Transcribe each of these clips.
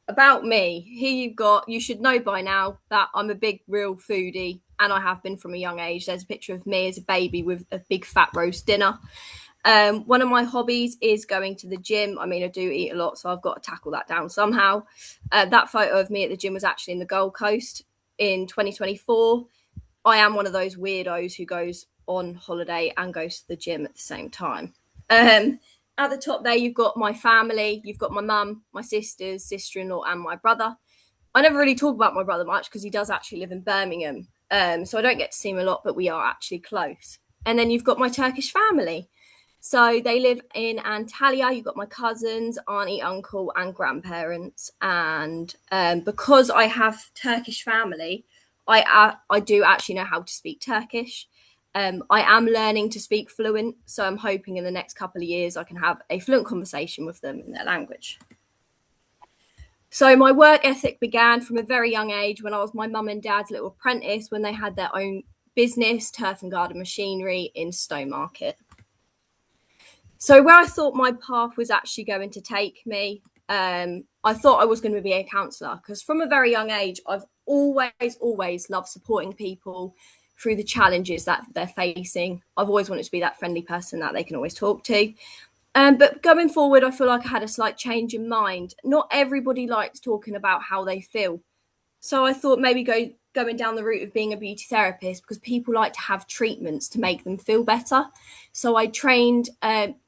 about me, you should know by now that I'm a big, real foodie, and I have been from a young age. There's a picture of me as a baby with a big fat roast dinner. One of my hobbies is going to the gym. I mean, I do eat a lot, so I've got to tackle that down somehow. That photo of me at the gym was actually in the Gold Coast in 2024. I am one of those weirdos who goes on holiday and goes to the gym at the same time. At the top there, you've got my family. You've got my mum, my sisters, sister-in-law, and my brother. I never really talk about my brother much because he does actually live in Birmingham. So I don't get to see him a lot, but we are actually close. And then you've got my Turkish family. So they live in Antalya. You've got my cousins, auntie, uncle, and grandparents. And because I have Turkish family, I do actually know how to speak Turkish. I am learning to speak fluent, so I'm hoping in the next couple of years I can have a fluent conversation with them in their language. So my work ethic began from a very young age when I was my mum and dad's little apprentice when they had their own business, turf and garden machinery in Stowmarket. So where I thought my path was actually going to take me, I thought I was going to be a counsellor because from a very young age, I've always loved supporting people through the challenges that they're facing. I've always wanted to be that friendly person that they can always talk to. But going forward, I feel like I had a slight change in mind. Not everybody likes talking about how they feel. So I thought maybe going down the route of being a beauty therapist because people like to have treatments to make them feel better. So I trained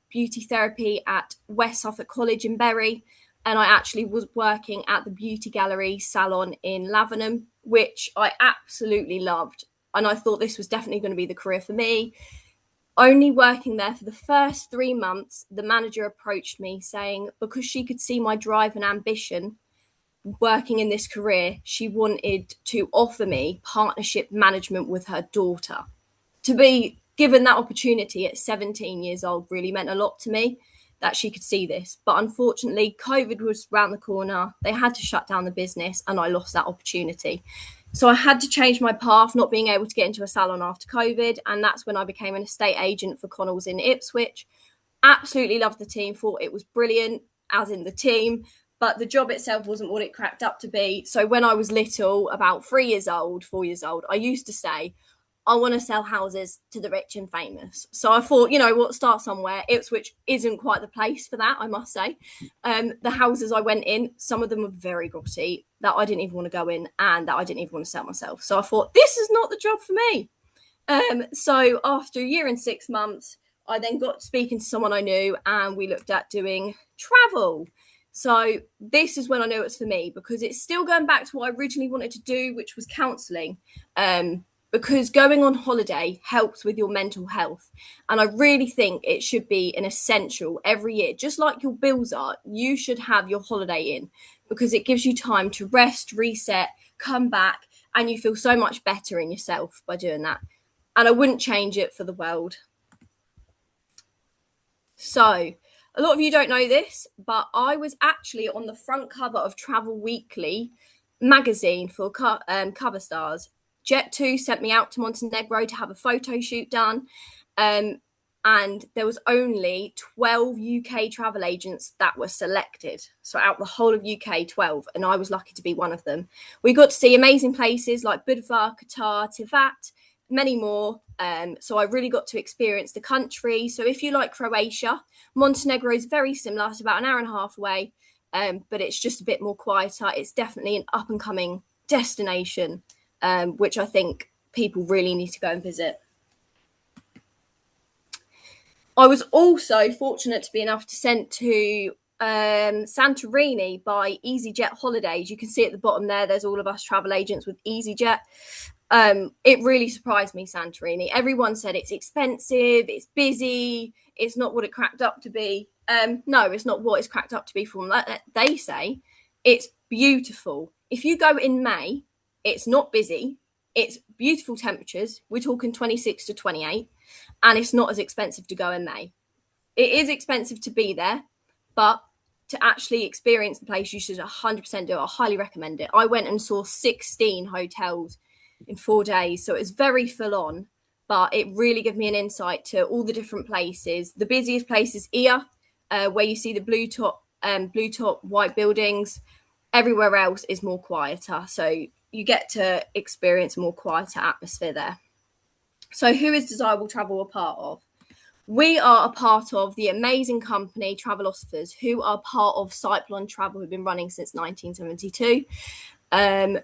beauty therapy at West Suffolk College in Bury, and I actually was working at the beauty gallery salon in Lavenham, which I absolutely loved. And I thought this was definitely going to be the career for me. Only working there for the first 3 months, the manager approached me saying, because she could see my drive and ambition working in this career, she wanted to offer me partnership management with her daughter. To be given that opportunity at 17 years old really meant a lot to me that she could see this. But unfortunately, COVID was around the corner. They had to shut down the business and I lost that opportunity. So I had to change my path, not being able to get into a salon after COVID. And that's when I became an estate agent for Connells in Ipswich. Absolutely loved the team, thought it was brilliant, as in the team. But the job itself wasn't what it cracked up to be. So when I was little, about 3 years old, 4 years old, I used to say, I want to sell houses to the rich and famous. So I thought, you know what, start somewhere. Ipswich isn't quite the place for that, I must say. The houses I went in, some of them were very grotty that I didn't even want to go in and that I didn't even want to sell myself. So I thought, this is not the job for me. So after a year and 6 months, I then got speaking to someone I knew and we looked at doing travel. So this is when I knew it's for me because it's still going back to what I originally wanted to do, which was counselling. Because going on holiday helps with your mental health. And I really think it should be an essential every year. Just like your bills are, you should have your holiday in because it gives you time to rest, reset, come back, and you feel so much better in yourself by doing that. And I wouldn't change it for the world. So, a lot of you don't know this, but I was actually on the front cover of Travel Weekly magazine for cover stars. Jet2 sent me out to Montenegro to have a photo shoot done. And there was only 12 UK travel agents that were selected. So out the whole of UK, 12. And I was lucky to be one of them. We got to see amazing places like Budva, Qatar, Tivat, many more. So I really got to experience the country. So if you like Croatia, Montenegro is very similar. It's about an hour and a half away, but it's just a bit more quieter. It's definitely an up and coming destination, which I think people really need to go and visit. I was also fortunate to be enough to send to Santorini by EasyJet Holidays. You can see at the bottom there, there's all of us travel agents with EasyJet. It really surprised me, Santorini. Everyone said it's expensive, it's busy, it's not what it cracked up to be. No, it's not what it's cracked up to be from what they say. It's beautiful. If you go in May, it's not busy. It's beautiful temperatures. We're talking 26 to 28, and it's not as expensive to go in May. It is expensive to be there, but to actually experience the place, you should 100% do it. I highly recommend it. I went and saw 16 hotels in 4 days, so it was very full on, but it really gave me an insight to all the different places. The busiest place is Ia, where you see the blue top white buildings. everywhere else is more quieter. So you get to experience a more quieter atmosphere there. So who is Desirable Travel a part of? We are a part of the amazing company Travelosphers, who are part of Cyclone Travel, who've been running since 1972.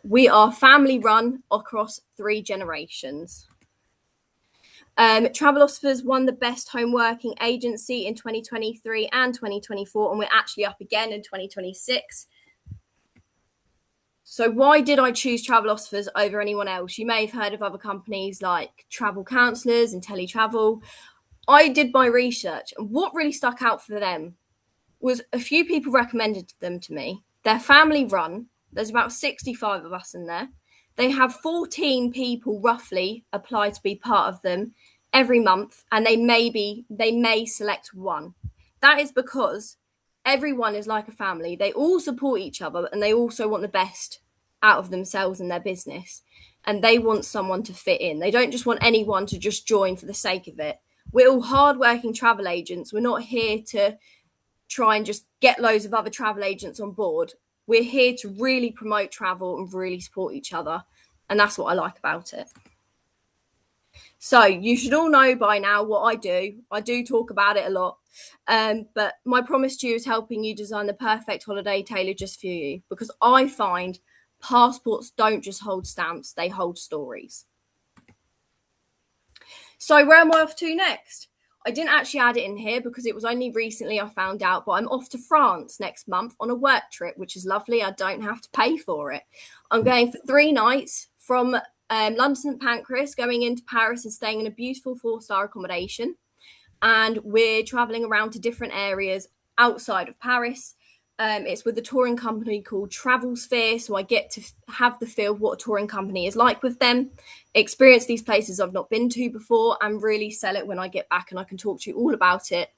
We are family run across 3 generations. Travelosphers won the best home working agency in 2023 and 2024, and we're actually up again in 2026. So why did I choose Travelosphers over anyone else? You may have heard of other companies like Travel Counsellors and Teletravel. I did my research, and what really stuck out for them was a few people recommended them to me. They're family run. There's about 65 of us in there. They have 14 people roughly apply to be part of them every month, and they may select one. That is because everyone is like a family. They all support each other, and they also want the best out of themselves and their business. And they want someone to fit in. They don't just want anyone to just join for the sake of it. We're all hardworking travel agents. We're not here to try and just get loads of other travel agents on board. We're here to really promote travel and really support each other. And that's what I like about it. So you should all know by now what I do. I do talk about it a lot. But my promise to you is helping you design the perfect holiday tailored just for you. Because I find passports don't just hold stamps, they hold stories. So where am I off to next? I didn't actually add it in here because it was only recently I found out, but I'm off to France next month on a work trip, which is lovely. I don't have to pay for it. I'm going for 3 nights from London St Pancras, going into Paris and staying in a beautiful 4-star accommodation. And we're traveling around to different areas outside of Paris. It's with a touring company called Travelsphere, so I get to have the feel of what a touring company is like with them, experience these places I've not been to before, and really sell it when I get back, and I can talk to you all about it.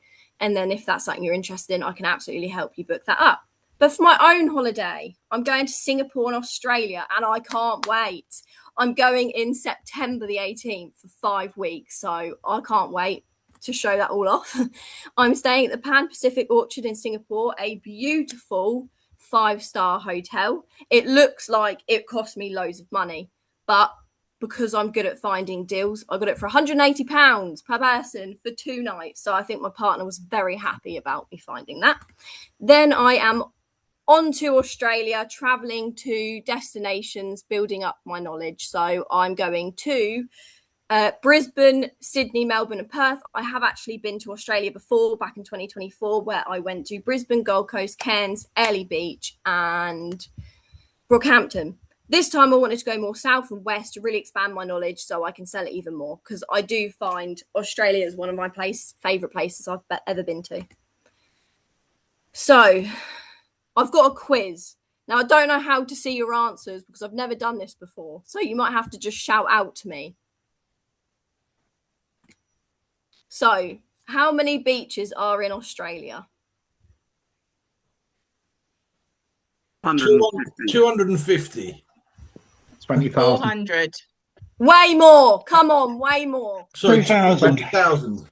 And then if that's something you're interested in, I can absolutely help you book that up. But for my own holiday, I'm going to Singapore and Australia, and I can't wait. I'm going in September the 18th for 5 weeks, so I can't wait to show that all off. I'm staying at the Pan Pacific Orchard in Singapore, a beautiful 5-star hotel. It looks like it cost me loads of money, but because I'm good at finding deals, I got it for £180 per person for 2 nights. So I think my partner was very happy about me finding that. Then I am on to Australia, traveling to destinations, building up my knowledge. So I'm going to Brisbane, Sydney, Melbourne and Perth. I have actually been to Australia before, back in 2024, where I went to Brisbane, Gold Coast, Cairns, Airlie Beach and Rockhampton. This time I wanted to go more south and west to really expand my knowledge so I can sell it even more, because I do find Australia is one of my favourite places I've ever been to. So I've got a quiz. Now, I don't know how to see your answers because I've never done this before, so you might have to just shout out to me. So, how many beaches are in Australia? 250. 20,000. 400. Way more. Come on, way more. Sorry, 3,000. 20,000.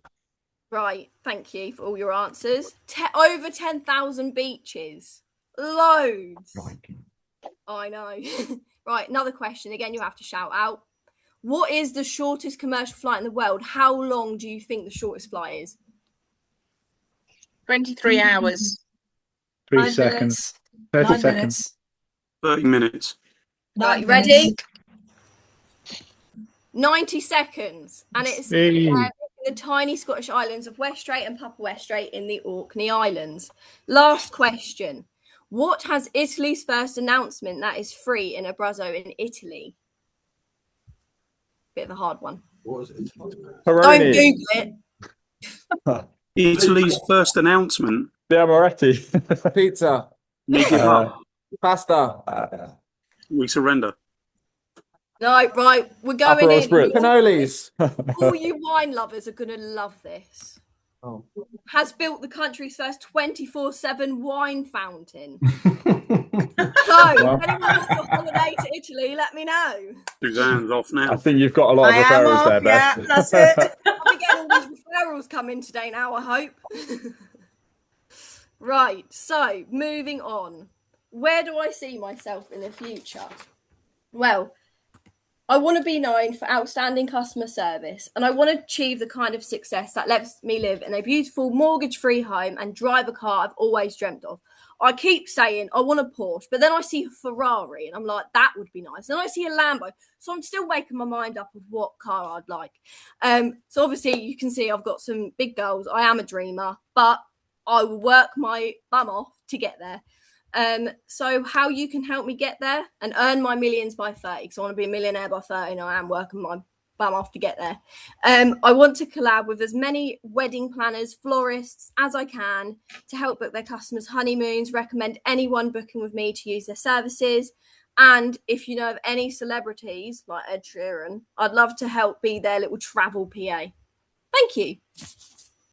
Right, thank you for all your answers. Over 10,000 beaches. Loads. I know. Right, another question. Again, you have to shout out. What is the shortest commercial flight in the world? How long do you think the shortest flight is? 23 hours. 3 9 seconds. minutes. 30 9 seconds. minutes. 30 minutes. Right, 9 ready? minutes. 90 seconds. And it's Hey. the tiny Scottish islands of West Strait and Papa West Strait in the Orkney Islands. Last question. What has Italy's first announcement that is free in Abruzzo in Italy? Bit of a hard one. What was it? Don't Google it. Italy's first announcement. Yeah, Moretti. Pizza, We give up. pasta, We surrender. No, right. We're going Aperol in. Spritz. cannolis. All you wine lovers are going to love this. Oh. Has built the country's first 24/7 wine fountain. So, if anyone wants a holiday to Italy, let me know. Suzanne's off I now. think you've got a lot of I am referrals off, there, Beth. yeah, that's it. I'll be getting all these referrals coming today now, I hope. Right, so moving on. where do I see myself in the future? Well, I want to be known for outstanding customer service, and I want to achieve the kind of success that lets me live in a beautiful mortgage-free home and drive a car I've always dreamt of. I keep saying I want a Porsche, but then I see a Ferrari and I'm like, that would be nice. Then I see a Lambo, so I'm still making my mind up of what car I'd like. So obviously you can see I've got some big goals. I am a dreamer, but I will work my bum off to get there. So how you can help me get there and earn my millions by 30, because I want to be a millionaire by 30 and I am working my bum off to get there. I want to collab with as many wedding planners, florists as I can to help book their customers' honeymoons, recommend anyone booking with me to use their services. And if you know of any celebrities like Ed Sheeran, I'd love to help be their little travel PA. Thank you.